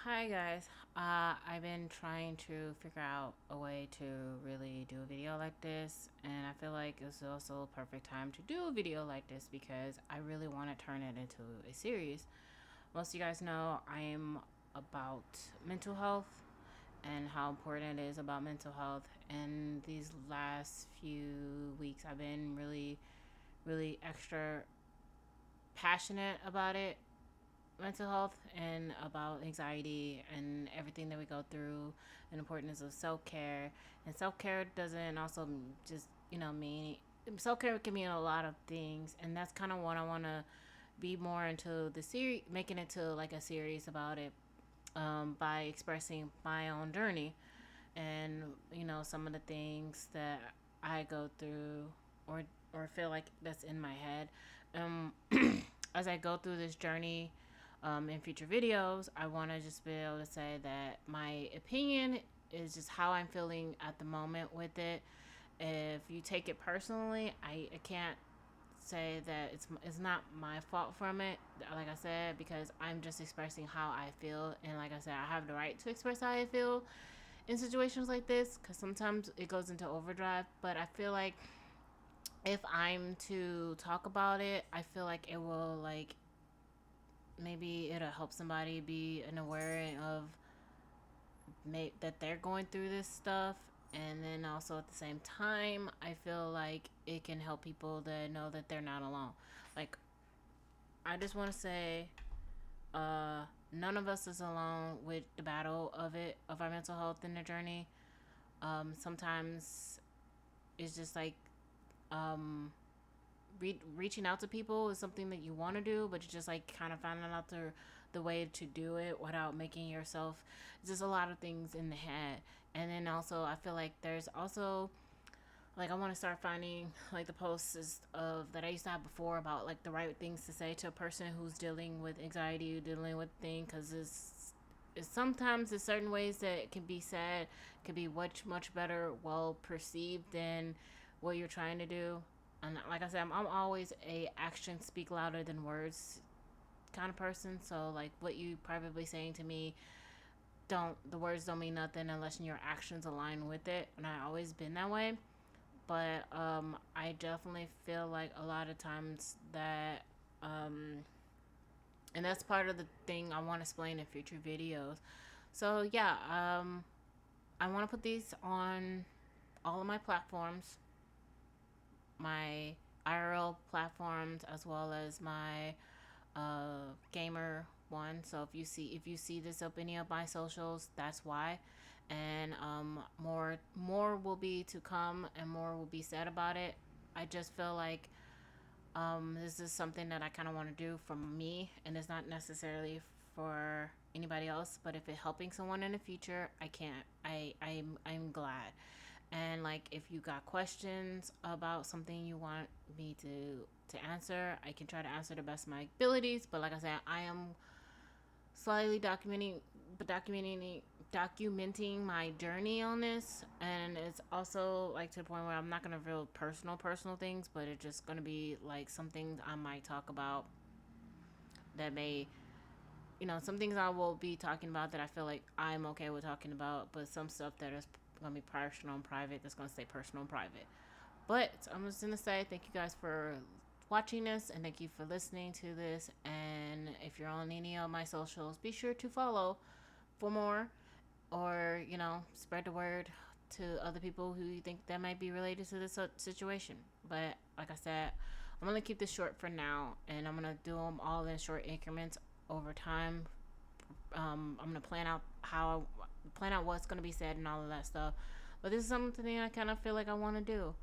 Hi guys. I've been trying to figure out a way to really do a video like this, and I feel like it's also a perfect time to do a video like this because I really want to turn it into a series. Most of you guys know I am about mental health and how important it is about mental health. And these last few weeks, I've been really extra passionate about it, mental health, and about anxiety and everything that we go through, and the importance of self-care. And self-care doesn't also just mean self-care can mean a lot of things, and that's kind of what I want to be more into the series, making it to like a series about it, by expressing my own journey and some of the things that I go through, or feel like that's in my head. um as I go through this journey, in future videos, I want to just be able to say that my opinion is just how I'm feeling at the moment with it. If you take it personally, I can't say that it's not my fault from it, like I said, because I'm just expressing how I feel. And like I said, I have the right to express how I feel in situations like this, because sometimes it goes into overdrive. But I feel like if I'm to talk about it, I feel like it will, like, maybe it'll help somebody be aware of that they're going through this stuff. And then also at the same time, I feel like it can help people that know that they're not alone. Like, I just want to say, none of us is alone with the battle of our mental health in the journey. Sometimes it's just like, um, reaching out to people is something that you want to do, but you just like kind of finding out the way to do it without making yourself, just a lot of things in the head. And then also, I feel like there's also, like, I want to start finding like the posts of that I used to have before about like the right things to say to a person who's dealing with anxiety, dealing with things, because it's sometimes there's certain ways that it can be said, can be much better, well perceived than what you're trying to do. And like I said, I'm always a action speak louder than words kind of person. So like what you probably saying to me, don't the words don't mean nothing unless your actions align with it. And I always been that way. But I definitely feel like a lot of times that, and that's part of the thing I want to explain in future videos. So yeah, I want to put these on all of my platforms, my IRL platforms, as well as my gamer one. So if you see this up any of my socials, that's why. And more will be to come, and more will be said about it. I just feel like, this is something that I kind of want to do for me, and it's not necessarily for anybody else. But if it's helping someone in the future, I can't. I'm glad. And like, if you got questions about something you want me to answer, I can try to answer the best of my abilities. But like I said, I am slightly documenting my journey on this. And it's also like to the point where I'm not gonna reveal personal things, but it's just gonna be like some things I might talk about that may, some things I will be talking about that I feel like I'm okay with talking about, but some stuff that is gonna be personal and private, that's gonna stay personal and private. But I'm just gonna say thank you guys for watching this, and thank you for listening to this. And if you're on any of my socials, be sure to follow for more, or spread the word to other people who you think that might be related to this situation. But like I said, I'm gonna keep this short for now, and I'm gonna do them all in short increments over time. I'm gonna plan out what's gonna be said and all of that stuff. But this is something I kind of feel like I want to do.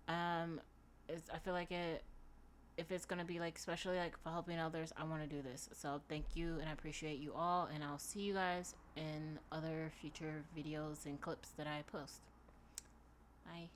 Um, I feel like it. If it's gonna be like, especially like for helping others, I want to do this. So thank you, and I appreciate you all, and I'll see you guys in other future videos and clips that I post. Bye.